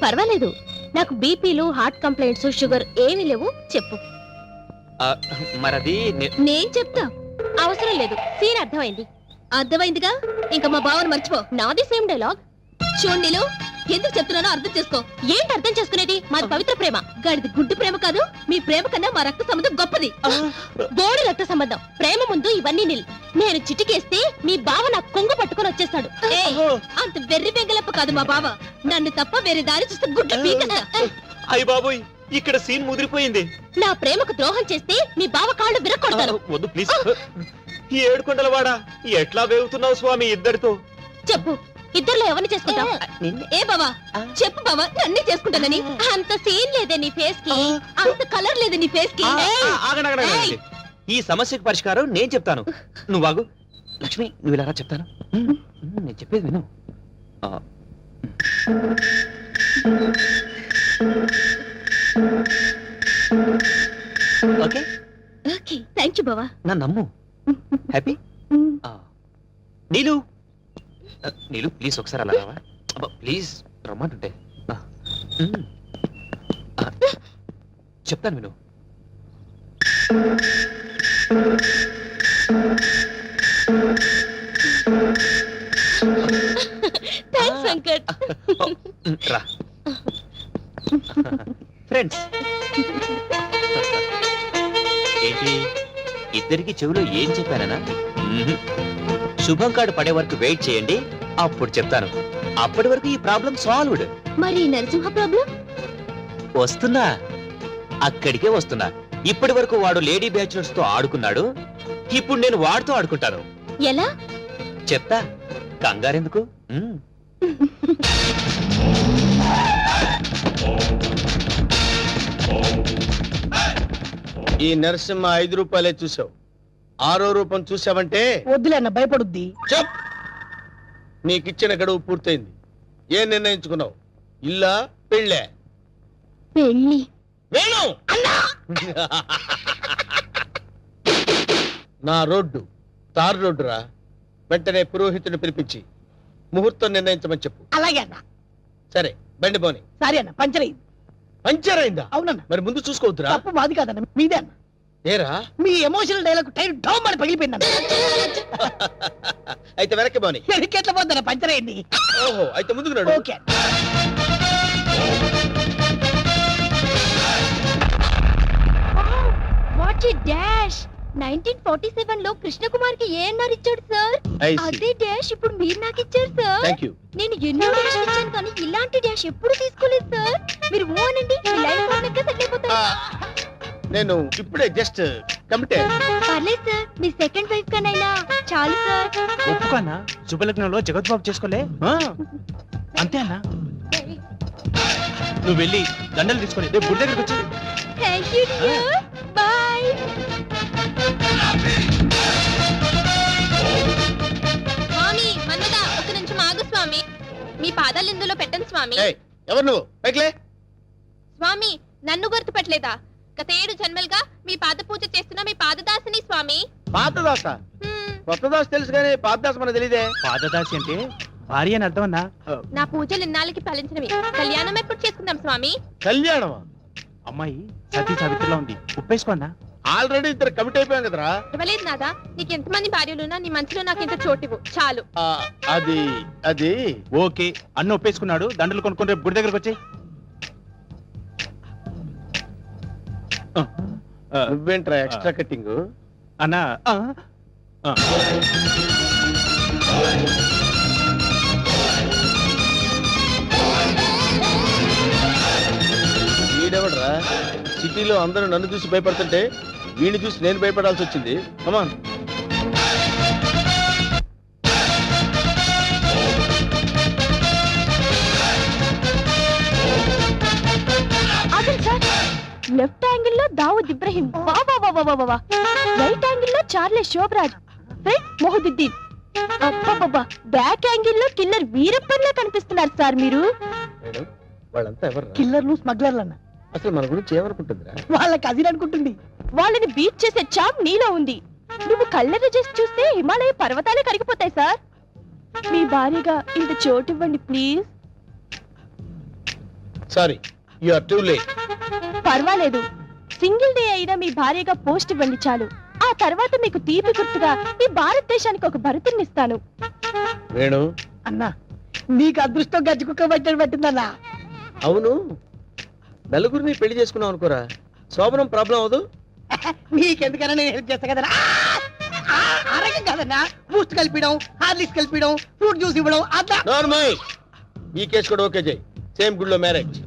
పర్వాలేదు, నాకు బీపీలు, హార్ట్ కంప్లైంట్స్, షుగర్ ఏమీ లేవు. చెప్పు. మరది నేను చెప్తా. అవసరం లేదు, సీన్ అర్థమైంది. అర్థమైందిగా, ఇంకా మా బావని మర్చిపో. నాది సేమ్ డైలాగ్. చూడండిలో ఎందుకు చెప్తున్నానో అర్థం చేసుకో. ఏంటి అర్థం చేసుకునేది? మాది పవిత్ర ప్రేమ, గాడిది గుడ్డు ప్రేమ కాదు. మీ ప్రేమ కన్నా మా రక్త సంబంధం గొప్పది. బోడి రక్త సంబంధం. ప్రేమ ముందు ఇవన్నీ నిల్. నేను చిటికేస్తే మీ బావ నాకు కొంగు పట్టుకొని వచ్చేస్తాడు. అంత వెర్రి బెంగలప్ప కాదు మా బావ. నన్ను తప్ప వేరే దారి చూస్తే గుడ్డు పీకేస్తా. అయ్య బాబోయ్, ఇక్కడ సీన్ ముదిరిపోయింది. నా ప్రేమకు ద్రోహం చేస్తే మీ బావ కాళ్ళు విరక్కొడతారు. వద్దు ప్లీజ్. ఈ ఏడుకొండలవాడా, ఎట్లా వేగుతున్నావు స్వామి ఇద్దరితో? చెప్పు, ఇద్దర్లో ఎవరిని చేసుకుంటావు? ఏ బావా చెప్పు బావా, నన్నే చేసుకుంటానని. అంత సీన్ లేదే నీ ఫేస్ కి, అంత కలర్ లేదే నీ ఫేస్ కి. ఆగండి. ఈ సమస్యకు పరిష్కారం నేను చెప్తాను. నువ్వు ఆగు లక్ష్మి, నువ్వు ఇలా రా చెప్తాను. నేను చెప్పేది విను. ఓకే ఓకే, థ్యాంక్ యూ బావా. నా నమ్ము. హ్యాపీ. నీలు, నీలు ప్లీజ్ ఒకసారి అలా రావా? ప్లీజ్ రమ్మంటుంటే. చెప్తాను విను. థ్యాంక్స్ వెంకట్. రా ఫ్రెండ్స్. ఏంటి ఇద్దరికి చెవిలో ఏం చెప్పానా? శుభం కార్డు పడే వరకు వెయిట్ చేయండి, అప్పుడు చెప్తాను. అప్పటి వరకు ఈ ప్రాబ్లం సాల్వ్డ్. మరి నరసింహ ప్రాబ్లం? వస్తున్నా, అక్కడికే వస్తున్నా. ఇప్పటి వరకు వాడు లేడీ బ్యాచులర్స్ తో ఆడుకున్నాడు, ఇప్పుడు నేను వాడితో ఆడుకుంటాను. ఎలా చెప్తా, కంగారెందుకు? ఈ నరసింహ 5 రూపాయలే చూసావు, 6వ రూపం చూసావంటే వద్దులే అన్న, భయపడుద్ది. చెప్. నీకిచ్చిన గడువు పూర్తయింది. ఏం నిర్ణయించుకున్నావు? ఇల్లా పెళ్ళే? పెళ్ళి. వేణు నా రోడ్డు తారు రోడ్డు రా. వెంటనే పురోహితుని పిలిపించి ముహూర్తం నిర్ణయించమని చెప్పు. అలాగే అన్న. సరే బండి పోని. సారీ అన్న, పంచర్ అయింది. పంచర్ అయిందా? అవునన్న. మరి ముందు చూసుకోవద్దురా. తప్పు మాది కాదన్న, మీదే అన్న. ఏరా మీ ఎమోషనల్ డైలాగ్ టైర్ డౌన్ అని పగిలిపోయిందన్న. అయితే వెనక్కి పోని. ఎట్లా పోద్దన్న, పంచర్ అయింది. ఓహో, అయితే ముందుకు నడు. ఓకే. What a dash. 1947 లో కృష్ణకుమార్ కి ఏఎన్ఆర్ ఇచ్చాడు సార్. I see. అదే డాష్ ఇప్పుడు మీరు నాకు ఇచ్చారు సార్. Thank you. నేను ఎన్నో డాష్ ఇచ్చాను కానీ ఇలాంటి డాష్ ఎప్పుడు తీసుకోలేదు సార్. మీరు ఓ అనండి, మీ లైఫ్ పార్ట్నర్ గా సెటిల్ అయిపోతారు. నేను ఇప్పుడే జస్ట్ కమిటే. పర్లేదు సార్, మీ సెకండ్ వైఫ్ కనైనా చాలు సార్. ఒప్పుకన్నా, శుభలగ్నంలో జగత్బాబు చేసుకోలే. అంతే అన్నా. నువ్వు వెళ్ళి దండలు తీసుకొని రేపు గుడి దగ్గరకు వచ్చి. Thank you dear, bye. స్వామి మన్మదా, ఒక నిమిషం ఆగు స్వామి. మీ పాదాలు ఇందులో పెట్టండి స్వామి. ఎవరు నువ్వు? పైకిలే. స్వామి నన్ను గుర్తుపట్టలేదా? గత 7 జన్మలుగా మీ పాద పూజ చేస్తున్న మీ పాదదాసిని స్వామి. పాతదాస? కొత్త దాస తెలుసు కానీ పాతదాస మనకు తెలియదే. పాదదాసి అంటే భార్య అని అర్థం అన్నా. నా పూజలు ఇన్నాళ్ళకి ఫలించినవి. కళ్యాణం ఎప్పుడు చేసుకుందాం స్వామి? కళ్యాణమా? అమ్మాయి సతీ సావిత్రిలో ఉంది, ఉప్పేసుకోన్నా. ఆల్రెడీ ఇద్దరు కమిట్ అయిపోయాం కదరా. ఇవ్వలేదు నాదా, నీకు ఎంతమంది భార్యలున్నా నీ మనసులో నాకు ఇంత చోటివ్వు చాలు. అది అది ఓకే, అన్న ఒప్పేసుకున్నాడు. దండలు కొనుక్కొని రేపు గుడి దగ్గరకు వచ్చి. నువ్వేంట్రా ఎక్స్ట్రా కట్టింగ్? అన్నా వీడెవడరా? సిటీలో అందరూ నన్ను చూసి భయపడుతుంటే వీడిని చూసి నేను భయపడాల్సి వచ్చింది. కమాన్. లెఫ్ట్ యాంగిల్ లో దావుద్ ఇబ్రహీం, రైట్ యాంగిల్ లో చార్లే శోభరాజ్, ఫ్రంట్ మొహదుద్దీన్, బ్యాక్ యాంగిల్ లో కిల్లర్ వీరప్పన్లా కనిపిస్తున్నారు సార్ మీరు. వాళ్ళంతా ఎవరు? కిల్లర్లు, స్మగ్లర్లు అన్న. అసలు మన గురించి ఏమనుకుంటుందిరా? వాళ్ళకి అది అనుకుంటుంది. వాళ్ళని బీట్ చేసే చాప్ నీలో ఉంది. నువ్వు కళ్ళని చేసి చూస్తే హిమాలయ పర్వతాలే కరిగిపోతాయి సార్. మీ భార్యగా ఇంత చోటు ఇవ్వండి please. Sorry, you are too late. పర్వాలేదు, సింగిల్ డే అయినా మీ భార్యగా పోస్ట్ ఇవ్వండి చాలు. ఆ తర్వాత మీకు తీపి గుర్తుగా ఈ భారతదేశానికి ఒక భరతుని ఇస్తాను. వేణు అన్నా, నీకు అదృష్టం గజ్జి కుక్క పట్టని పట్టిందన్నా. అవును, నలుగురిని పెళ్లి చేసుకున్నావు అనుకోరా, శోభనం ప్రాబ్లం అవదు. నీకెందుకన్నా నేను హెల్ప్ చేస్తా కదన్నా. అరగం కదన్నా, బూస్ట్ కలిపిడం, హార్లిక్స్ కలిపిడం, ఫ్రూట్ జ్యూస్ ఇవ్వడం. అదా నార్మల్. ఈ కేసు కూడా ఓకే చేయి. సేమ్ గుడిలో మ్యారేజ్.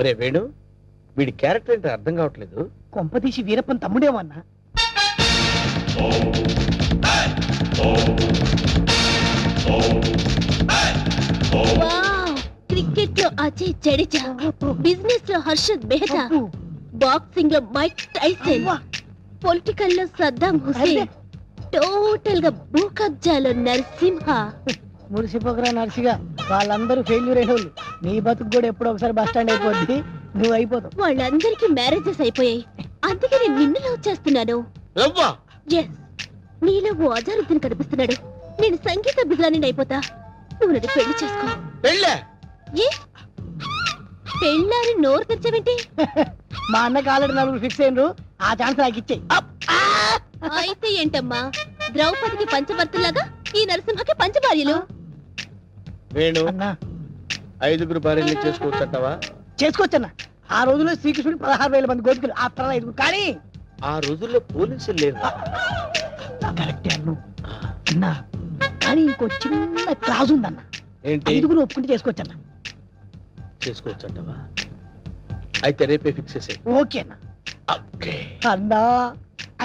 ఒరే వేణు, వీడి క్యారెక్టర్ ఏంటో అర్థం కావట్లేదు. కొంపదీసి వీరప్పన్ తమ్ముడేమన్నా. క్రికెట్ లో అజయ్ జడేజా, బిజినెస్ లో హర్షద్ మెహతా, బాక్సింగ్ లో మైక్ టైసన్, పొలిటికల్ లో సద్దాం హుసేన్, టోటల్ గా భూ కబ్జాలో నరసింహ. మురిసిపోకరా నర్సిగా, వాళ్ళందరూ ఫెయిల్యూర్ అయిన వాళ్ళు. నీ బతుకు కూడా ఎప్పుడో ఒకసారి బస్ స్టాండ్ అయిపోద్ది, నువ్వు అయిపోతావు. వాళ్ళందరికీ మ్యారేజెస్ అయిపోయాయి, అందుకే నేను నిన్ను లవ్ చేస్తున్నాను. Yes. నీలో ఓ అజారుద్దీన్ కనిపిస్తున్నాడు. నేను సంగీత బిజాని అయిపోతా, నువ్వు నన్ను పెళ్లి చేసుకో. ఏ పెళ్ళాని నోరు తెచ్చావేంటి? మా అన్నకి ఆల్రెడీ నలుగురు ఫిక్స్ అయినరు, ఆ ఛాన్స్ నాకు ఇచ్చేయి. అయితే ఏంటమ్మా, ద్రౌపదికి పంచభర్తలాగా ఈ నరసింహకి పంచభార్యలు. వేణు, అన్నా 5 భార్యలు చేసుకోవచ్చంటావా? చేసుకోవచ్చన్నా. ఆ రోజుల్లో శ్రీకృష్ణుడు 16,000 మంది గోపికలు, ఆ తర్వాత 5. కానీ ఆ రోజుల్లో పోలీసులు లేరు. కరెక్టే అన్ను అన్నా, కానీ ఇంకో చిన్న క్లాజ్ ఉందన్న. ఏంటి? 5 ఒప్పుకుంటే చేసుకోవచ్చన్నా. చేసుకోవచ్చంటావా? అయితే రేపే ఫిక్స్ చేసే. ఓకే అన్న. అన్నా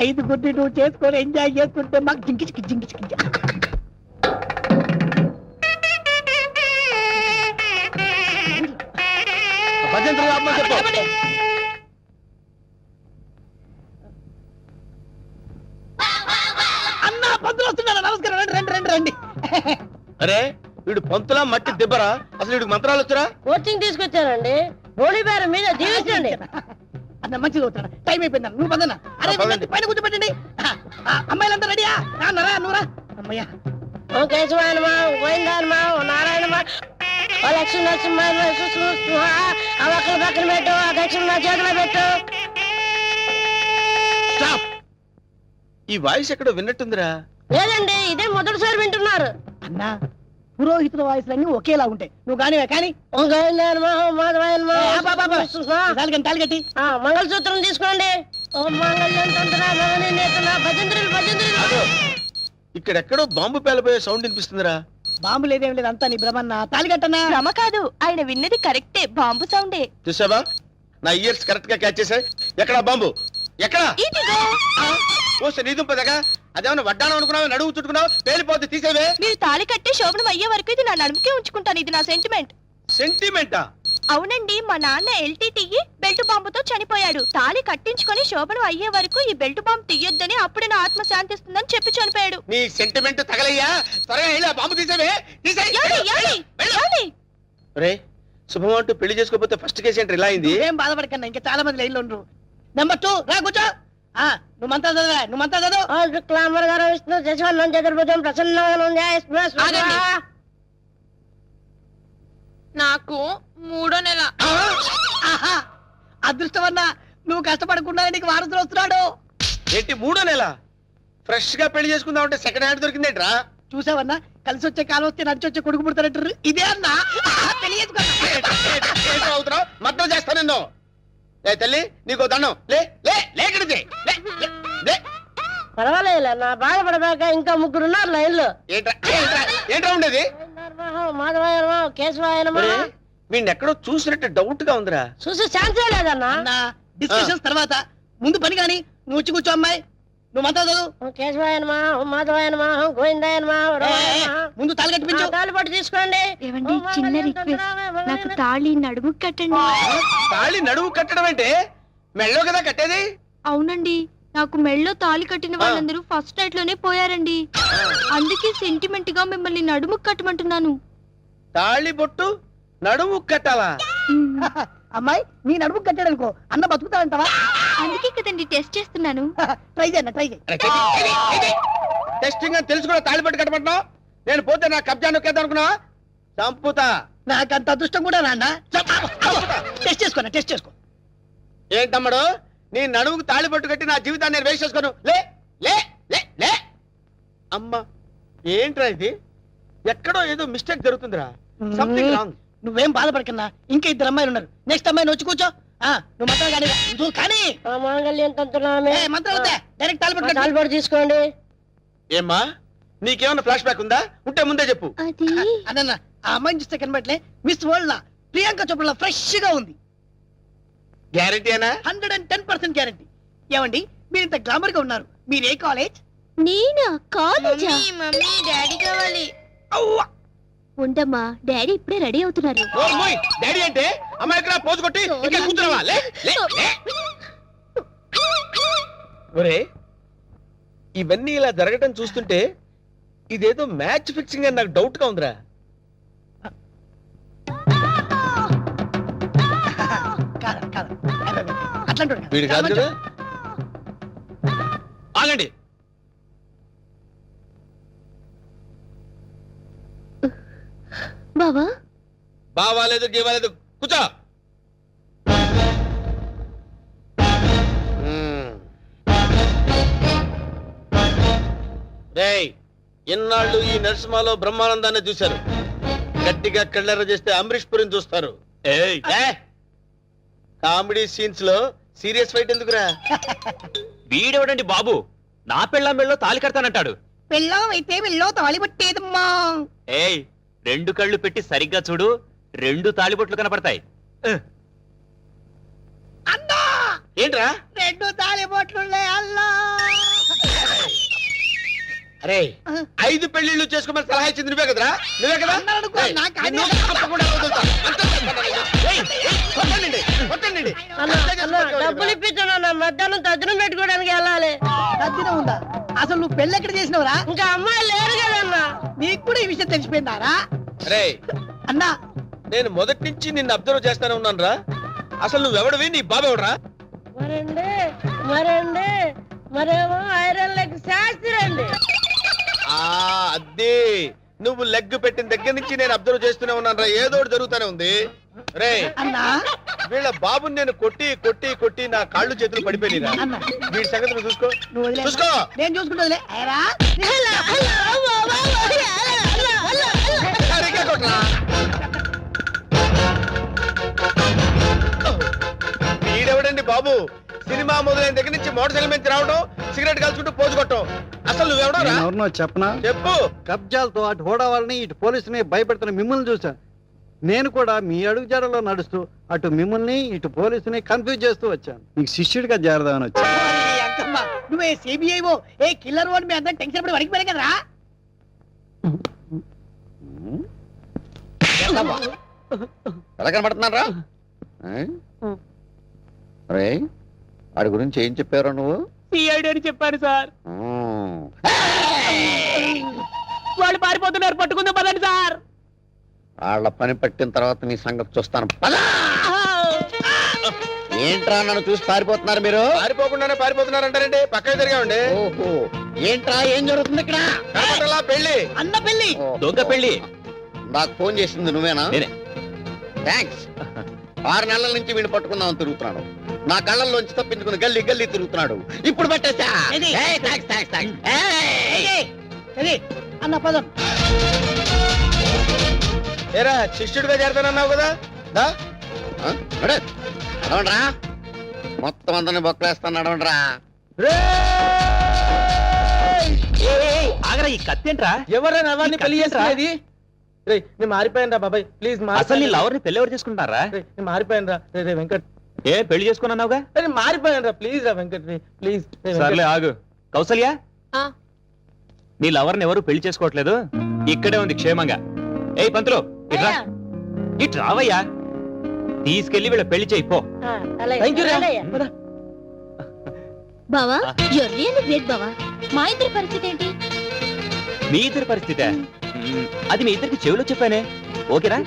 5 నువ్వు చేసుకొని ఎంజాయ్ చేసుకుంటే మాకు జింకిచికి జింకిచికి. అన్నా పంతులు వస్తున్నాడు, నమస్కారం. రండి రండి రండి. అరే వీడు పంతులా మట్టి దిబ్బరా? అసలు వీడికి మంత్రాలు వచ్చారా? కోచింగ్ తీసుకొచ్చానండి, హోలీ బేరం మీద దీవించండి. అన్న మంచిగా అవుతాడు, టైం అయిపోయింది. నువ్వు పదన్నా. అరే పదండి. పైన కూర్చోబెట్టండి. అమ్మాయిలంతా రెడీయా? నరా నువ్వురా. అమ్మయ్యా. ఓ కేశవాయనమా, గోవిందాయనమా, ఓ నారాయణమా, ఓ లక్ష్మీ నరసింహ, ఆ ఒక్కల పక్కన పెట్టు, ఆ దక్షిణ నా చేతిలో పెట్టు. స్టాప్. ఈ వాయిస్ ఎక్కడో విన్నట్టుందిరా. లేదండి, ఇదే మొదటిసారి వింటున్నారు. అన్నా పురోహితుల వాయిస్లన్నీ ఒకేలా ఉంటాయి. నువ్వు కానివే కానీ. ఓ గోవిందాయనమా, ఓ మాధవాయనమా, తాలిగట్టి ఆ మంగళసూత్రం తీసుకోండి. ఓ మంగళ్యం తంత్ర భవని నేతన భజంత్రులు భజంత్రులు. ఇక్కడెక్కడో బాంబు పేలపోయే సౌండ్ వినిపిస్తుందిరా. బాంబు లేదేం లేదు, అంతా నీ భ్రమన్న. తాలిగట్టన్నా. భ్రమ కాదు, ఆయన విన్నది కరెక్టే, బాంబు సౌండే. చూసావా, నా ఇయర్స్ కరెక్ట్ గా క్యాచ్ చేశాయి. ఎక్కడా బాంబు? ఎక్కడా? ఓసే నీ దుంపదగా, అదేమన్నా వడ్డానం అనుకున్నావు, నడువు చుట్టుకున్నావు, పేలిపోతే తీసేవే. మీరు తాళి కట్టి శోభనం అయ్యే వరకు ఇది నా నడుముకే ఉంచుకుంటాను, ఇది నా సెంటిమెంట్. సెంటిమెంటా? అవునండి, మా నాన్న ఎల్టీటీఈ బెల్ట్ బాంబుతో చనిపోయాడు. తాళి కట్టించుకొని శోభనం అయ్యే వరకు ఈ బెల్ట్ బాంబు తీయొద్దని, అప్పుడే నా ఆత్మ శాంతిస్తుందని చెప్పి చనిపోయాడు. నీ సెంటిమెంట్ తగలయ్యా, త్వరగా వెళ్ళి ఆ బాంబు తీసేవే. రే శుభం అంటూ పెళ్లి చేసుకోకపోతే ఫస్ట్ కేసు ఏంటి ఇలా అయింది? ఏం బాధపడకన్నా, ఇంకా చాలా మంది లైన్లో ఉండరు. నెంబర్ 2 రా కూర్చో. నువ్వు మంత్రాలు చదవరా, నువ్వు మంత్రాలు చదువు. శుక్లాంబర గారు విష్ణు శశివర్ణం చతుర్భుజం ప్రసన్నం నాకు 3వ నెల. అదృష్టమన్నా, నువ్వు కష్టపడకుండా నీకు వారసులు వస్తున్నాడు. ఏంటి 3వ నెల? ఫ్రెష్ గా పెళ్లి చేసుకుందాం అంటే సెకండ్ హ్యాండ్ దొరికిందేట్రా? చూసావన్నా, కలిసి వచ్చే కాలం వస్తే నడిచి వచ్చే కొడుకు పుడతారంటారు. ఇదే అన్నా పెళ్లి చేసుకో. అవుతున్నావు, మద్దతు చేస్తా నిన్ను. ఏ తల్లి, నీకు దండం. లే లే లేకడితే పర్వాలేదు, నా బాధపడబాక ఇంకా 3 ఉన్నారు లైన్లో. ఏంట్రా ఉండేది? మాధవాయనమా, కేశవాయనమా. వీడిని ఎక్కడో చూసినట్టు డౌట్ గా ఉందిరా. చూసే ఛాన్సే లేదన్నా. డిస్కషన్స్ తర్వాత ముందు పని కానీ నువ్వు వచ్చి కూర్చో. అమ్మాయి నువ్వు మంత్రాలు చదువు. కేశవాయనమా, మాధవాయనమా, గోవిందాయనమా. ముందు తాళి కట్టిపించు. తాళిపట్టు తీసుకోండి. ఏవండి, చిన్న రిక్వెస్ట్, నాకు తాళి నడుము కట్టండి. తాళి నడువు కట్టడం అంటే మెళ్ళో కదా కట్టేది? అవునండి, నాకు మెళ్ళో తాళి కట్టిన వాళ్ళందరూ ఫస్ట్ నైట్ లోనే పోయారండి, అందుకే సెంటిమెంట్ గా మిమ్మల్ని నడుము కట్టమంటున్నాను. తాళి బొట్టు నడుము కట్టాలా? అమ్మాయి నీ నడుము కట్టాడు అనుకో, అన్న బతుకుతాడంటావా? అందుకే కదండి టెస్ట్ చేస్తున్నాను. ట్రై చేయన్న, ట్రై చేయి. టెస్టింగ్ అని తెలుసు కూడా తాళి పట్టు కట్టమంటున్నావు? నేను పోతే నా కబ్జా నొక్కేద్దాం అనుకున్నావా? చంపుతా. నాకంత అదృష్టం కూడా నాన్న. టెస్ట్ చేసుకోనా, టెస్ట్ చేసుకో. ఏంటమ్మడు, నీ నడుముకు తాళి పట్టు కట్టి నా జీవితాన్ని నేను వేస్ట్ చేసుకోను. లే లే లే లే. అమ్మా ఏంట్రా ఇది? ఎక్కడో ఏదో మిస్టేక్ జరుగుతుందిరా. Something wrong. నువ్వేం బాధపడకన్నా, ఇంకా 2 అమ్మాయిలు ఉన్నారు. నెక్స్ట్ అమ్మాయిని వచ్చి కూర్చో. నువ్వు మంత్రాలు కానీ నువ్వు కానీ మాంగళ్యం తంతునామే. మంత్రాలు డైరెక్ట్ తాళిపట్టు తీసుకోండి. ఏమ్మా, నీకేమన్నా ఫ్లాష్ బ్యాక్ ఉందా? ఉంటే ముందే చెప్పు. అన్న ఆ అమ్మాయిని చూస్తే కనబట్లే మిస్ వరల్డ్ లా ప్రియాంక చోప్రా ఫ్రెష్ గా ఉంది. గ్యారెంటీ అయినా? 110% గ్యారెంటీ. ఏమండి, మీరు ఇంత గ్లామర్ గా ఉన్నారు, మీరు ఏ కాలేజ్? నేనా కాలేజా? మమ్మీ డాడీ కావాలి. ఉండమ్మా, డాడీ ఇప్పుడే రెడీ అవుతున్నారు. డాడీ అంటే అమ్మాయి ఇక్కడ పోజు కొట్టి ఇంకా కూర్చున్నావా? లే లే లే. ఒరే, ఇవన్నీ ఇలా జరగటం చూస్తుంటే ఇదేదో మ్యాచ్ ఫిక్సింగ్ అని నాకు డౌట్ గా ఉందిరా. కాదు అట్లాంటి వీడు కాదు కదా. ఆగండి. బావా బావాలేదు గీవాలేదు, కూర్చో. రేయ్, ఇన్నాళ్ళు ఈ నరసింహలో బ్రహ్మానందాన్ని చూశారు. గట్టిగా కళ్ళెర్ర చేస్తే అమరీష్ పురిని చూస్తారు. కామెడీ సీన్స్ లో సీరియస్ ఫైట్ ఎందుకురా? వీడెవడండి బాబు, నా పెళ్ళాం మెళ్ళో తాలి కడతానంటాడు. పెళ్ళం అయితే వెళ్ళో తాళి పట్టేదమ్మా. ఏయ్, 2 కళ్ళు పెట్టి సరిగ్గా చూడు, 2 తాళిబొట్లు కనపడతాయి. అన్నా ఏంట్రా? 2 తాళి బొట్లున్నాయి అల్లా. అరే, 5 పెళ్లిళ్ళు చేసుకోమని సలహా ఇచ్చింది నువ్వే కదరా? నువ్వే కదా? అన్నాడు ఏయ్, నాకు నిన్ను తప్పకుండా వదులుతా. అంతా ఏయ్, ఏయ్, కొట్టండి, కొట్టండి. డబ్బులు ఇప్పించాను, మధ్యాహ్నం తజ్జనం పెట్టుకోవడానికి వెళ్ళాలి. తద్దినం ఉందా? అసలు నువ్వు పెళ్ళి ఎక్కడ చేసినవరా? ఇంకా అమ్మాయి లేరు కదన్నా. నీకు కూడా ఈ విషయం తెలిసిపోయిందారా? అరే, అన్నా నేను మొదటి నుంచి నిన్ను అబ్జర్వ్ చేస్తానే ఉన్నాను రా. అసలు నువ్వెవడవి, నీ బాబెవడరా? మరేమో ఐరన్ లెగ్ శాస్త్రి అండి. అదే, నువ్వు లెగ్ పెట్టిన దగ్గర నుంచి నేను అబ్జర్వ్ చేస్తూనే ఉన్నాను రా. ఏదో ఒకటి జరుగుతూనే ఉంది. రే, అన్నా వీళ్ళ బాబుని నేను కొట్టి కొట్టి కొట్టి నా కాళ్ళు చేతులు పడిపోయినా. అన్నా వీడి సంగతి నువ్వు చూసుకో. నువ్వు వదిలే. చూసుకో. నేను చూసుకుంటా. సరిగ్గా కొట్టరా. వీడెవడండి బాబు, సినిమా మొదలైన దగ్గర నుంచి మోటార్ సైకిల్ మీద రావడం, సిగరెట్ కాల్చుకుంటూ పోజు కొట్టడం. అసలు నువ్వెవడరా? ఎవరినో చెప్పనా? చెప్పు. కబ్జాలతో అటు హోడా వాళ్ళని ఇటు పోలీసుని భయపెడుతున్న మిమ్మల్ని చూసా. నేను కూడా మీ అడుగుజాడలో నడుస్తూ అటు మిమ్మల్ని ఇటు పోలీసుని కన్ఫ్యూజ్ చేస్తూ వచ్చాను. మీకు శిష్యుడిగా చేరదామని వచ్చాను. అంకమ్మ, నువ్వే సిబిఐఓ ఏ కిల్లర్ ఓడి మీ అందరం టెన్షన్ పడి వడికి పోయాం కదరా? ఎలా కనబడుతున్నారా? రే, వాడి గురించి ఏం చెప్పారు నువ్వు? సిఐడి అని చెప్పారు సార్. వాళ్ళు పారిపోతున్నారు, పట్టుకుందాం పదండి సార్. వాళ్ళ పని పట్టిన తర్వాత నీ సంగతి చూస్తాను. ఏంట్రా నన్ను చూసి పారిపోతున్నారు మీరు? పారిపోకుండానే పారిపోతున్నారంటారండి. పక్కన తిరిగామండి. ఓహో, ఏంట్రా ఏం జరుగుతుంది ఇక్కడ? కనపడలా పెళ్లి. అన్న పెళ్ళి. దొంగ పెళ్లి. నాకు ఫోన్ చేసింది నువ్వేనా? నేనే. థ్యాంక్స్. 6 నెలల నుంచి వీడిని పట్టుకుందామని తిరుగుతున్నాడు. నా కళ్ళల్లోంచి తప్పించుకుని గల్లీ గల్లీ తిరుగుతున్నాడు. ఇప్పుడు పట్టేశా. ఏది? ఏయ్, థాంక్స్, థాంక్స్, థాంక్స్. ఏయ్! సరే అన్న పదం. ఏరా, శిష్యుడిగా చేరతానన్నావు కదా? దా. ఆ? నడు. నడవండ్రా. మొత్తం అందరిని బొక్కలేస్తాను, నడవండ్రా. ఆగరా, ఈ కత్తేంట్రా? ఎవరైనా ఎవరిని పెళ్లి చేసుకునేది? రేయ్, నేను మారిపోయాను రా బాబాయ్, ప్లీజ్. అసలు నీ లవర్ని పెళ్లి ఎవరు చేసుకుంటారా? నేను మారిపోయాను రా. రే వెంకట్, ఏ పెళ్లి చేసుకున్నావుగా? నేను మారిపోయాను రా. ప్లీజ్ రా వెంకట్, ప్లీజ్. సర్లే ఆగు. కౌసల్య, ఆ. నీ లవర్ని ఎవరు పెళ్లి చేసుకోవట్లేదు, ఇక్కడే ఉంది క్షేమంగా. ఏయ్ పంతులు, ఇట్రా. ఇటు రావయ్యా. తీసుకెళ్లి వీళ్ళ పెళ్లి చేయి పో. బావా, you're really great బావా. మా ఇద్దరి పరిస్థితి ఏంటి? మీ ఇద్దరి పరిస్థితే? అది మీ ఇద్దరికి చెవిలో చెప్పానే. ఓకేనా?